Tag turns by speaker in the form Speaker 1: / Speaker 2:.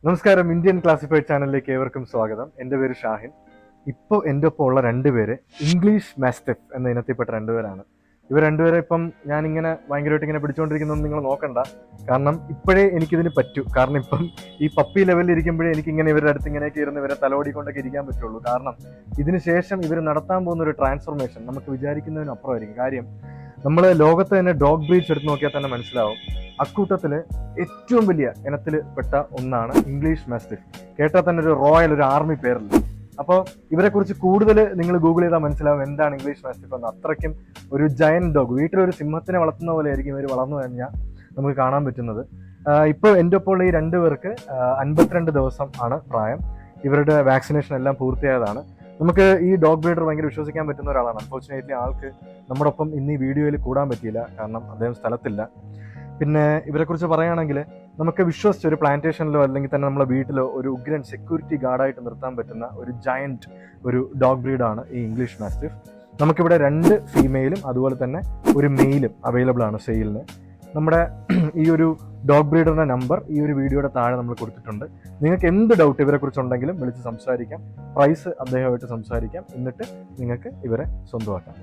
Speaker 1: നമസ്കാരം, Indian classified ചാനലിലേക്ക് ഏവർക്കും സ്വാഗതം. എൻ്റെ പേര് ഷാഹിൻ. ഇപ്പോൾ എൻ്റെ ഒപ്പം ഉള്ള രണ്ടുപേര് ഇംഗ്ലീഷ് മാസ്റ്റിഫ് എന്ന ഇനത്തിൽപ്പെട്ട രണ്ടുപേരാണ്. ഇവർ രണ്ടുപേരെ ഇപ്പം ഞാനിങ്ങനെ ഭയങ്കരമായിട്ട് ഇങ്ങനെ പിടിച്ചുകൊണ്ടിരിക്കുന്നതൊന്നും നിങ്ങൾ നോക്കണ്ട. കാരണം ഇപ്പോഴേ എനിക്കിതിന് പറ്റൂ. കാരണം ഇപ്പം ഈ പപ്പി ലെവലിൽ ഇരിക്കുമ്പോഴേ എനിക്കിങ്ങനെ ഇവരുടെ അടുത്ത് ഇങ്ങനെയൊക്കെ ഇരുന്ന് ഇവരെ തലോടിക്കൊണ്ടൊക്കെ ഇരിക്കാൻ പറ്റുള്ളൂ. കാരണം ഇതിന് ശേഷം ഇവർ നടത്താൻ പോകുന്ന ഒരു ട്രാൻസ്ഫോർമേഷൻ നമുക്ക് വിചാരിക്കുന്നതിനപ്പുറമായിരിക്കും. കാര്യം നമ്മൾ ലോകത്ത് തന്നെ ഡോഗ് ബ്രീഡ്സ് എടുത്ത് നോക്കിയാൽ തന്നെ മനസ്സിലാവും. അക്കൂട്ടത്തില് ഏറ്റവും വലിയ ഇനത്തിൽ പെട്ട ഒന്നാണ് ഇംഗ്ലീഷ് മാസ്റ്റിഫ്. കേട്ടാൽ തന്നെ ഒരു റോയൽ, ഒരു ആർമി പേരല്ല. അപ്പോൾ ഇവരെ കുറിച്ച് കൂടുതൽ നിങ്ങൾ ഗൂഗിൾ ചെയ്താൽ മനസ്സിലാവും എന്താണ് ഇംഗ്ലീഷ് മാസ്റ്റിഫ് എന്ന്. അത്രയ്ക്കും ഒരു ജയന്റ് ഡോഗ്, വീട്ടിലൊരു സിംഹത്തിനെ വളർത്തുന്ന പോലെ ആയിരിക്കും ഇവർ വളർന്നു കഴിഞ്ഞാൽ നമുക്ക് കാണാൻ പറ്റുന്നത്. ഇപ്പോൾ എൻ്റെ ഒപ്പം ഉള്ള ഈ രണ്ടുപേർക്ക് 52 ദിവസം ആണ് പ്രായം. ഇവരുടെ വാക്സിനേഷൻ എല്ലാം പൂർത്തിയായതാണ്. നമുക്ക് ഈ ഡോഗ് ബ്രീഡർ ഭയങ്കര വിശ്വസിക്കാൻ പറ്റുന്ന ഒരാളാണ്. അൺഫോർച്ചുനേറ്റ്ലി ആൾക്ക് നമ്മുടെ ഒപ്പം ഇന്ന് ഈ വീഡിയോയിൽ കൂടാൻ പറ്റിയില്ല, കാരണം അദ്ദേഹം സ്ഥലത്തില്ല. പിന്നെ ഇവരെക്കുറിച്ച് പറയുകയാണെങ്കിൽ നമുക്ക് വിശ്വസിച്ച് ഒരു പ്ലാന്റേഷനിലോ അല്ലെങ്കിൽ തന്നെ നമ്മുടെ വീട്ടിലോ ഒരു ഉഗ്രൻ സെക്യൂരിറ്റി ഗാർഡായിട്ട് നിർത്താൻ പറ്റുന്ന ഒരു ജയന്റ് ഒരു ഡോഗ് ബ്രീഡാണ് ഈ ഇംഗ്ലീഷ് മാസ്റ്റിഫ്. നമുക്കിവിടെ 2 ഫീമെയിലും അതുപോലെ തന്നെ ഒരു മെയിലും അവൈലബിൾ ആണ് സെയിലിന്. നമ്മുടെ ഈ ഒരു ഡോഗ് ബ്രീഡറിന്റെ നമ്പർ ഈ ഒരു വീഡിയോയുടെ താഴെ നമ്മൾ കൊടുത്തിട്ടുണ്ട്. നിങ്ങൾക്ക് എന്ത് ഡൗട്ട് ഇവരെ കുറിച്ചുണ്ടെങ്കിലും വിളിച്ച് സംസാരിക്കാം. പ്രൈസ് അദ്ദേഹമായിട്ട് സംസാരിക്കാം. എന്നിട്ട് നിങ്ങൾക്ക് ഇവരെ സ്വന്തമാക്കാം.